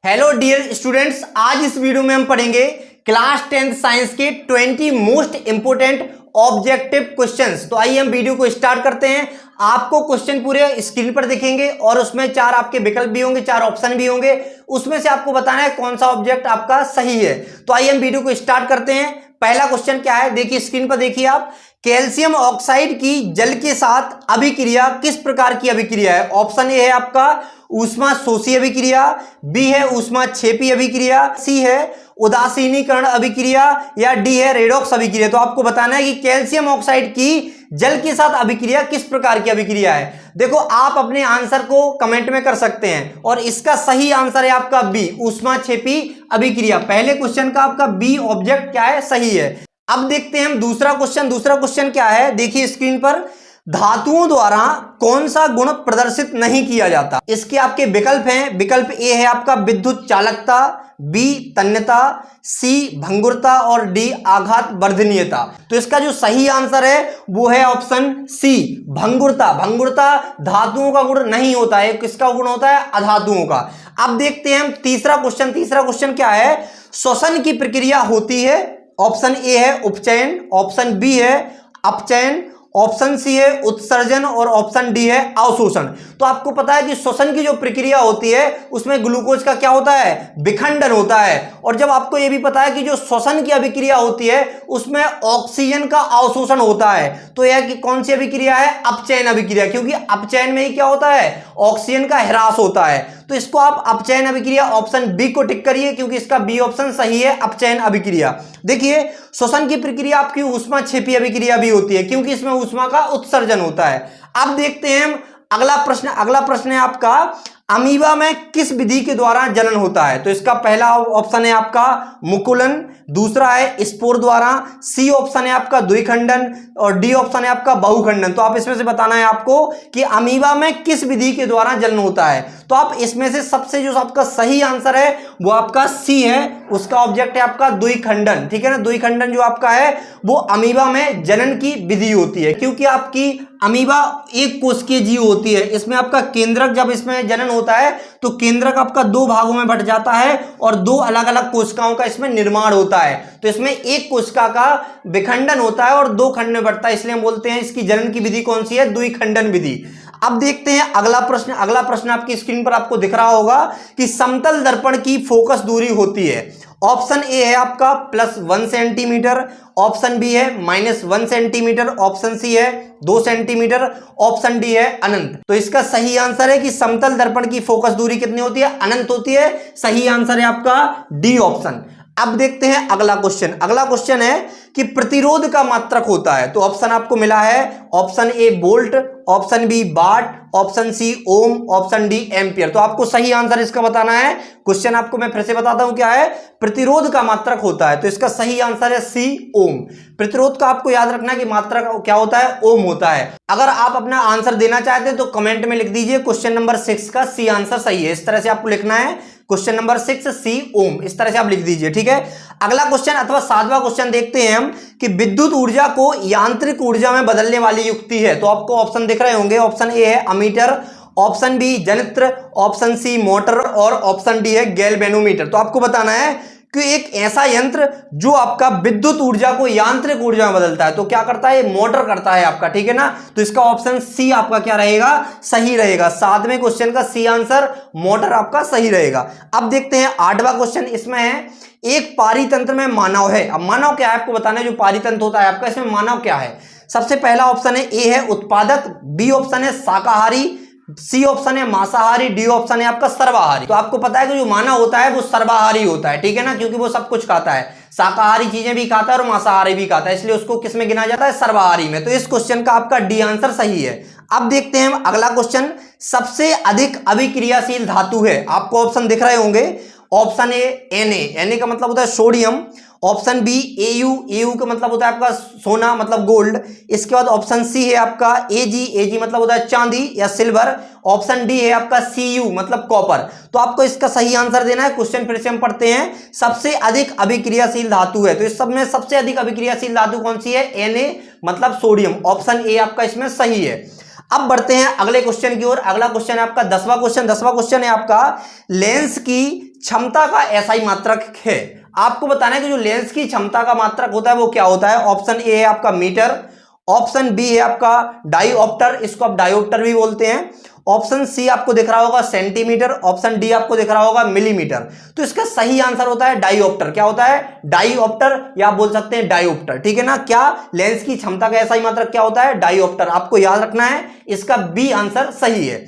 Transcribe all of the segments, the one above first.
Hello dear students, आज इस video में हम पढ़ेंगे क्लास 10th साइंस के 20 मोस्ट इंपोर्टेंट ऑब्जेक्टिव क्वेश्चंस। तो आइए हम वीडियो को स्टार्ट करते हैं। आपको क्वेश्चन पूरे स्क्रीन पर दिखेंगे और उसमें 4 आपके विकल्प भी होंगे, 4 ऑप्शन भी होंगे। उसमें से आपको बताना है कौन सा ऑब्जेक्ट आपका सही है। तो आइए हम वीडियो को स्टार्ट करते हैं। पहला क्वेश्चन क्या है, देखिए स्क्रीन पर देखिए आप। कैल्शियम ऑक्साइड की जल के साथ अभिक्रिया किस प्रकार की अभिक्रिया है? ऑप्शन ए है आपका ऊष्मा शोषी अभिक्रिया, बी है ऊष्मा क्षेपी अभिक्रिया, सी है उदासीनीकरण अभिक्रिया या डी है रेडॉक्स अभिक्रिया। तो आपको बताना है कि कैल्शियम ऑक्साइड की जल के साथ अभिक्रिया किस प्रकार की अभिक्रिया है। देखो आप अपने आंसर को कमेंट में कर सकते हैं और इसका सही आंसर है आपका बी, ऊष्मा क्षेपी अभिक्रिया। पहले क्वेश्चन का आपका बी ऑब्जेक्ट क्या है, सही है। अब देखते हैं हम दूसरा क्वेश्चन। दूसरा क्वेश्चन क्या है, देखिए स्क्रीन पर। धातुओं द्वारा कौन सा गुण प्रदर्शित नहीं किया जाता? इसके आपके विकल्प हैं। विकल्प ए है आपका विद्युत चालकता, बी तन्यता, सी भंगुरता और डी आघात वर्धनीयता। तो इसका जो सही आंसर है वो है ऑप्शन सी, भंगुरता। भंगुरता धातुओं का गुण नहीं होता है, किसका गुण होता है? अधातुओं का। अब देखते हैं हम तीसरा क्वेश्चन। तीसरा क्वेश्चन क्या है, श्वसन की प्रक्रिया होती है। ऑप्शन ए है उपचयन, ऑप्शन बी है अपचयन, ऑप्शन सी है उत्सर्जन और ऑप्शन डी है अवशोषण। तो आपको पता है कि श्वसन की जो प्रक्रिया होती है उसमें ग्लूकोज का क्या होता है? विखंडन होता है। और जब आपको यह भी पता है कि जो श्वसन की अभिक्रिया होती है उसमें ऑक्सीजन का अवशोषण होता है, तो यह कि कौन सी अभिक्रिया है? अपचयन अभिक्रिया, क्योंकि अपचयन में ही क्या होता है? ऑक्सीजन का ह्रास होता है। तो इसको आप अपचयन अभिक्रिया ऑप्शन बी को टिक करिए, क्योंकि इसका बी ऑप्शन सही है, अपचयन अभिक्रिया। देखिए श्वसन की प्रक्रिया आपकी ऊष्मा क्षेपी अभिक्रिया भी होती है, क्योंकि इसमें ऊष्मा का उत्सर्जन होता है। अब देखते हैं हम अगला प्रश्न। अगला प्रश्न है आपका, अमीबा में किस विधि के द्वारा जनन होता है? तो इसका पहला ऑप्शन है आपका मुकुलन, दूसरा है स्पोर द्वारा, सी ऑप्शन है आपका द्विखंडन और डी ऑप्शन है आपका बहुखंडन। तो आप इसमें से बताना है आपको कि अमीबा में किस विधि के द्वारा जनन होता है। तो आप इसमें से सबसे जो आपका सही आंसर है वो आपका सी है, उसका ऑब्जेक्ट है आपका द्विखंडन। ठीक है ना, द्विखंडन जो आपका है वो अमीबा में जनन की विधि होती है, क्योंकि आपकी अमीबा एक कोशिकीय जीव होती है। इसमें आपका केंद्रक जब इसमें जनन होता है तो केंद्रक आपका 2 भागों में बंट जाता है और 2 अलग अलग कोशिकाओं का इसमें निर्माण होता है। तो इसमें एक कोशिका का विखंडन होता है और 2 खंड में बंटता है, इसलिए हम बोलते हैं इसकी जनन की विधि कौन सी है? द्विखंडन विधि। अब देखते हैं अगला प्रश्न। अगला प्रश्न आपकी स्क्रीन पर आपको दिख रहा होगा कि समतल दर्पण की फोकस दूरी होती है। ऑप्शन ए है आपका +1 सेंटीमीटर, ऑप्शन बी है -1 सेंटीमीटर, ऑप्शन सी है 2 सेंटीमीटर, ऑप्शन डी है अनंत। तो इसका सही आंसर है कि समतल दर्पण की फोकस दूरी कितनी होती है? अनंत होती है। सही आंसर है आपका डी ऑप्शन। अब देखते हैं अगला क्वेश्चन। अगला क्वेश्चन है कि प्रतिरोध का मात्रक होता है। तो ऑप्शन आपको मिला है, option A volt, option B watt, option C ohm, option D ampere. तो आपको सही आंसर इसका बताना है। क्वेश्चन आपको मैं फिर से बताता हूं क्या है, प्रतिरोध का मात्रक होता है। तो इसका सही आंसर है सी ओम। प्रतिरोध का आपको याद रखना है कि मात्रक क्या होता है? ओम होता है। अगर आप अपना आंसर देना चाहते हैं तो कमेंट में लिख दीजिए क्वेश्चन नंबर 6 का सी आंसर सही है। इस तरह से आपको लिखना है, क्वेश्चन नंबर 6 सी ओम, इस तरह से आप लिख दीजिए। ठीक है, अगला क्वेश्चन अथवा 7वां क्वेश्चन देखते हैं हम कि विद्युत ऊर्जा को यांत्रिक ऊर्जा में बदलने वाली युक्ति है। तो आपको ऑप्शन दिख रहे होंगे। ऑप्शन ए है अमीटर, ऑप्शन बी जनित्र, ऑप्शन सी मोटर और ऑप्शन डी है गैल्वेनोमीटर। तो आपको बताना है कि एक ऐसा यंत्र जो आपका विद्युत ऊर्जा को यांत्रिक ऊर्जा में बदलता है, तो क्या करता है? मोटर करता है आपका। ठीक है ना, तो इसका ऑप्शन सी आपका क्या रहेगा? सही रहेगा। 7वें क्वेश्चन का सी आंसर मोटर आपका सही रहेगा। अब देखते हैं 8वां क्वेश्चन। इसमें है एक पारितंत्र में मानव है। अब मानव क्या है आपको बताना है, जो पारितंत्र होता है आपका, इसमें मानव क्या है? सबसे पहला ऑप्शन है ए है उत्पादक, बी ऑप्शन है शाकाहारी, सी ऑप्शन है मांसाहारी, डी ऑप्शन है आपका सर्वाहारी। तो आपको पता है कि जो मानव होता है वो सर्वाहारी होता है। ठीक है ना, क्योंकि वो सब कुछ खाता है, शाकाहारी चीजें भी खाता है और मांसाहारी भी खाता है, इसलिए उसको किस में गिना जाता है? सर्वाहारी में। तो इस क्वेश्चन का आपका डी आंसर सही है। अब देखते हैं अगला क्वेश्चन। सबसे अधिक अभिक्रियाशील धातु है, आपको ऑप्शन दिख रहे होंगे। ऑप्शन ए Na का मतलब होता है सोडियम, ऑप्शन बी Au का मतलब होता है आपका सोना मतलब गोल्ड। इसके बाद ऑप्शन सी है आपका Ag मतलब होता है चांदी या सिल्वर, ऑप्शन डी है आपका Cu मतलब कॉपर। तो आपको इसका सही आंसर देना है। क्वेश्चन फिर से हम पढ़ते हैं, सबसे अधिक अभिक्रियाशील धातु है, तो इस सब में सबसे अधिक अभिक्रियाशील धातु कौन सी है? Na मतलब सोडियम। ऑप्शन ए आपका इसमें सही है। अब बढ़ते हैं अगले क्वेश्चन की ओर। अगला क्वेश्चन है आपका 10वां क्वेश्चन। 10वां क्वेश्चन है आपका लेंस की क्षमता का एसआई मात्रक है। आपको बताना है कि जो लेंस की क्षमता का मात्रक होता है वो क्या होता है। ऑप्शन ए है आपका मीटर, ऑप्शन बी है आपका डायोप्टर, इसको आप डायोप्टर भी बोलते हैं, ऑप्शन सी आपको दिख रहा होगा सेंटीमीटर, ऑप्शन डी आपको दिख रहा होगा मिलीमीटर। तो इसका सही आंसर होता है डायोप्टर। क्या होता है? डायोप्टर, या आप बोल सकते हैं डायोप्टर, ठीक है ना। क्या लेंस की क्षमता का एसआई मात्रक क्या होता है? डायोप्टर। आपको याद रखना है, इसका बी आंसर सही है।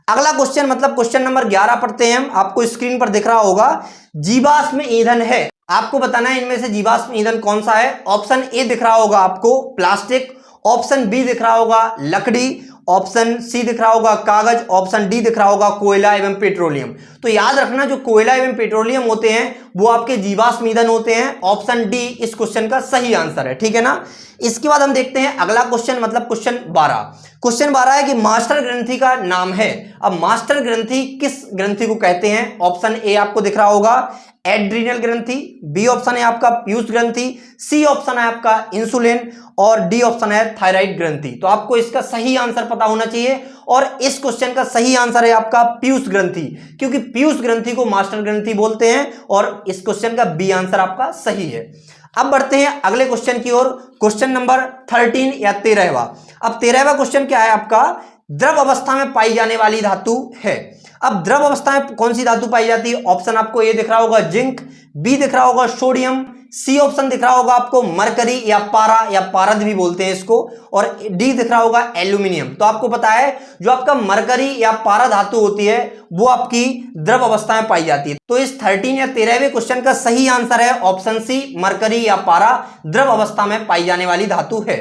अगला क्वेश्चन मतलब क्वेश्चन नंबर 11 पढ़ते हैं हम। आपको स्क्रीन पर दिख रहा होगा जीवाश्म ईंधन है। आपको बताना है इनमें से जीवाश्म ईंधन कौन सा है। ऑप्शन ए दिख रहा होगा आपको प्लास्टिक, ऑप्शन बी दिख रहा होगा लकड़ी, ऑप्शन सी दिख रहा होगा कागज, ऑप्शन डी दिख रहा होगा कोयला एवं पेट्रोलियम। तो याद रखना जो कोयला एवं पेट्रोलियम होते हैं वो आपके जीवाश्म ईंधन होते हैं। ऑप्शन डी इस क्वेश्चन का सही आंसर है, ठीक है ना। इसके बाद हम देखते हैं अगला क्वेश्चन मतलब क्वेश्चन 12। क्वेश्चन 12 है कि मास्टर ग्रंथि का नाम है। अब मास्टर ग्रंथि किस ग्रंथि को कहते हैं। ऑप्शन ए आपको दिख रहा होगा एड्रीनल ग्रंथि, बी ऑप्शन है आपका पीयूष ग्रंथि, सी ऑप्शन है आपका इंसुलिन, और डी ऑप्शन है थायराइड ग्रंथि। तो आपको इसका सही आंसर पता होना चाहिए, और इस क्वेश्चन का सही आंसर है आपका पीयूष ग्रंथि, क्योंकि पीयूष ग्रंथि को मास्टर ग्रंथि बोलते हैं, और इस क्वेश्चन का बी आंसर आपका सही है। अब बढ़ते हैं अगले क्वेश्चन की ओर। क्वेश्चन नंबर 13 या 13वां। अब 13वां क्वेश्चन क्या है आपका, द्रव अवस्था में पाई जाने वाली धातु है। अब द्रव अवस्था में कौन सी धातु पाई जाती है। ऑप्शन आपको ए दिख रहा होगा जिंक, बी दिख रहा होगा सोडियम, सी ऑप्शन दिख रहा होगा आपको मरकरी या पारा या पारद भी बोलते हैं इसको, और डी दिख रहा होगा एल्यूमिनियम। तो आपको पता है जो आपका मरकरी या पारा धातु होती है वो आपकी द्रव अवस्था में पाई जाती है। तो इस 13 या 13वें क्वेश्चन का सही आंसर है ऑप्शन सी मरकरी या पारा द्रव अवस्था में पाई जाने वाली धातु है।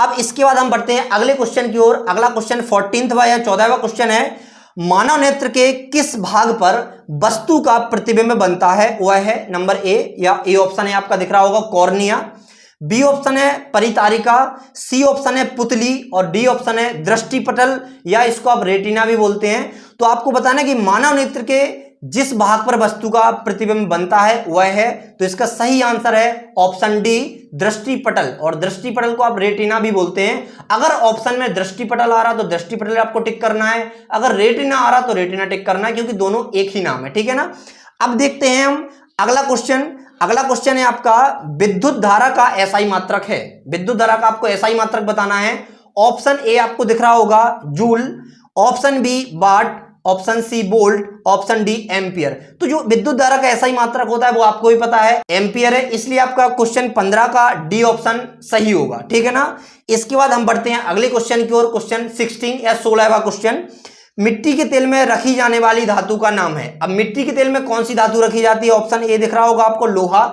अब इसके बाद हम बढ़ते हैं अगले क्वेश्चन की ओर। अगला क्वेश्चन 14वां या 14वां क्वेश्चन है मानव नेत्र के किस भाग पर वस्तु का प्रतिबिंब बनता है। वह है नंबर ए, या ए ऑप्शन है आपका दिख रहा होगा कॉर्निया, बी ऑप्शन है परितारिका, सी ऑप्शन है पुतली, और डी ऑप्शन है दृष्टिपटल, या इसको आप रेटिना भी बोलते हैं। तो आपको बताना है कि मानव नेत्र के जिस भाग पर वस्तु का प्रतिबिंब बनता है वह है, तो इसका सही आंसर है ऑप्शन डी दृष्टिपटल, और दृष्टिपटल को आप रेटिना भी बोलते हैं। अगर ऑप्शन में दृष्टिपटल आ रहा तो दृष्टिपटल आपको टिक करना है, अगर रेटिना आ रहा तो रेटिना टिक करना है, क्योंकि दोनों एक ही नाम है, ठीक है ना। अब देखते हैं हम अगला क्वेश्चन। अगला क्वेश्चन है आपका विद्युत धारा का एसआई मात्रक है। विद्युत धारा का आपको एसआई मात्रक बताना है। ऑप्शन ए आपको दिख रहा होगा joule, option B watt, option C volt, option D ampere. तो जो विद्युत धारा का एसआई मात्रक होता है वो आपको भी पता है एम्पियर है, इसलिए आपका क्वेश्चन 15 का डी ऑप्शन सही होगा, ठीक है ना। इसके बाद हम बढ़ते हैं अगले क्वेश्चन की ओर। क्वेश्चन 16 या 16वां क्वेश्चन मिट्टी के तेल में रखी जाने वाली धातु का नाम है। अब मिट्टी के तेल में कौन सी धातु रखी जाती है। ऑप्शन ए दिख रहा होगा आपको लोहा,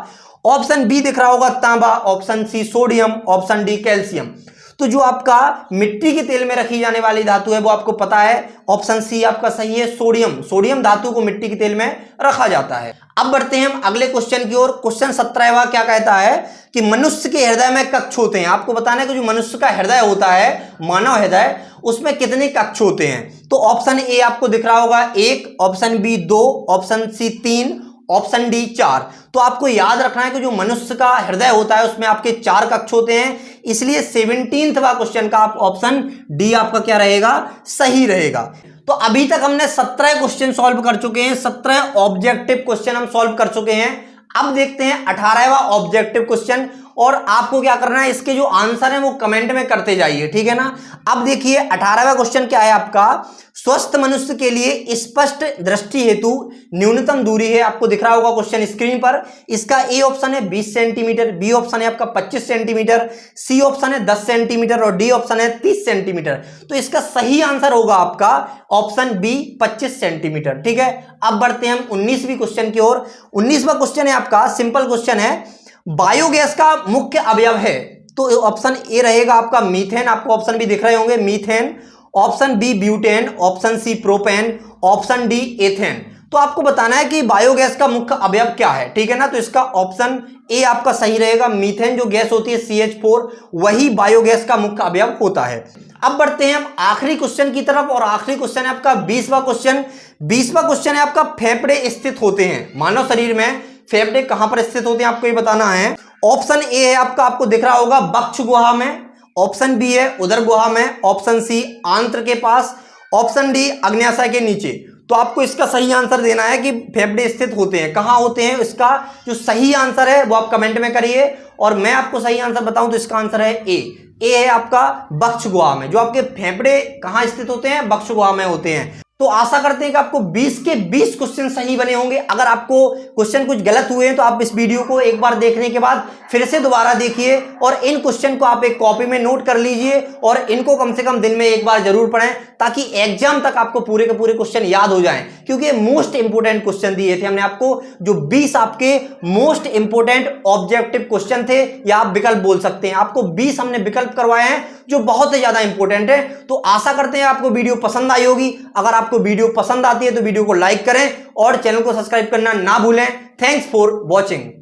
ऑप्शन बी दिख रहा होगा तांबा, option C sodium, option D calcium. तो जो आपका मिट्टी के तेल में रखी जाने वाली धातु है वो आपको पता है, ऑप्शन सी आपका सही है सोडियम। सोडियम धातु को मिट्टी के तेल में रखा जाता है। अब बढ़ते हैं हम अगले क्वेश्चन की ओर। क्वेश्चन 17वां क्या कहता है कि मनुष्य के हृदय में कक्ष होते हैं। आपको बताना है कि जो मनुष्य का हृदय होता है, मानव हृदय, उसमें कितने कक्ष होते हैं। तो ऑप्शन ए आपको दिख रहा होगा 1, option B 2, option C 3, option D 4। तो आपको याद रखना है कि जो मनुष्य का हृदय होता है उसमें आपके 4 कक्ष होते हैं, इसलिए 17वां क्वेश्चन का आप ऑप्शन डी आपका क्या रहेगा, सही रहेगा। तो अभी तक हमने 17 क्वेश्चन सॉल्व कर चुके हैं, 17 ऑब्जेक्टिव क्वेश्चन हम सॉल्व कर चुके हैं। अब देखते हैं 18वां ऑब्जेक्टिव क्वेश्चन, और आपको क्या करना है, इसके जो आंसर है वो कमेंट में करते जाइए, ठीक है ना। अब देखिए 18वां क्वेश्चन क्या है आपका, स्वस्थ मनुष्य के लिए स्पष्ट दृष्टि हेतु न्यूनतम दूरी है। आपको दिख रहा होगा क्वेश्चन स्क्रीन पर। इसका ए ऑप्शन है 20 सेंटीमीटर, बी ऑप्शन है आपका 25 सेंटीमीटर, सी ऑप्शन है 10 सेंटीमीटर, और डी ऑप्शन है 30 सेंटीमीटर। तो इसका सही आंसर होगा आपका ऑप्शन बी 25 सेंटीमीटर, ठीक है। अब बढ़ते हैं हम 19वीं क्वेश्चन की ओर। 19वां क्वेश्चन है आपका सिंपल क्वेश्चन है, बायोगैस का मुख्य अवयव है। तो ऑप्शन ए रहेगा आपका मीथेन, आपको ऑप्शन भी दिख रहे होंगे methane, option B butane, option C propane, option D ethane. तो आपको बताना है कि बायोगैस का मुख्य अवयव क्या है, ठीक है ना। तो इसका ऑप्शन ए आपका सही रहेगा, मीथेन जो गैस होती है CH4 वही बायोगैस का मुख्य अवयव होता है। अब बढ़ते हैं हम आखिरी क्वेश्चन की तरफ, और आखिरी क्वेश्चन है आपका 20वां क्वेश्चन। 20वां क्वेश्चन है आपका फेफड़े स्थित होते हैं मानव शरीर में, फेफड़े कहां पर स्थित होते हैं आपको ये बताना है। ऑप्शन ए है आपका, आपको दिख रहा होगा बक्ष गुहा में, ऑप्शन बी है उदर गुहा में, ऑप्शन सी आंत्र के पास, ऑप्शन डी अग्न्याशय के नीचे। तो आपको इसका सही आंसर देना है कि फेफड़े स्थित होते हैं कहां होते हैं। इसका जो सही आंसर है वो आप कमेंट में करिए और मैं आपको सही आंसर बताऊं तो इसका आंसर है ए है आपका बक्ष गुहा में। जो आपके फेफड़े कहां स्थित होते हैं, बक्ष गुहा में होते हैं। तो आशा करते हैं कि आपको 20 के 20 क्वेश्चन सही बने होंगे। अगर आपको क्वेश्चन कुछ गलत हुए हैं तो आप इस वीडियो को एक बार देखने के बाद फिर से दोबारा देखिए और इन क्वेश्चन को आप एक कॉपी में नोट कर लीजिए और इनको कम से कम दिन में एक बार जरूर पढ़ें ताकि एग्जाम तक आपको पूरे के पूरे क्वेश्चन याद हो जाएं। क्योंकि मोस्ट इंपोर्टेंट क्वेश्चन दिए थे हमने आपको, जो 20 आपके मोस्ट इंपोर्टेंट ऑब्जेक्टिव क्वेश्चन थे या आप विकल्प बोल सकते हैं। आपको 20 हमने विकल्प करवाए हैं जो बहुत ही ज्यादा इंपॉर्टेंट है। तो आशा करते हैं आपको वीडियो पसंद आई होगी। अगर आपको वीडियो पसंद आती है तो वीडियो को लाइक करें और चैनल को सब्सक्राइब करना ना भूलें। Thanks for watching.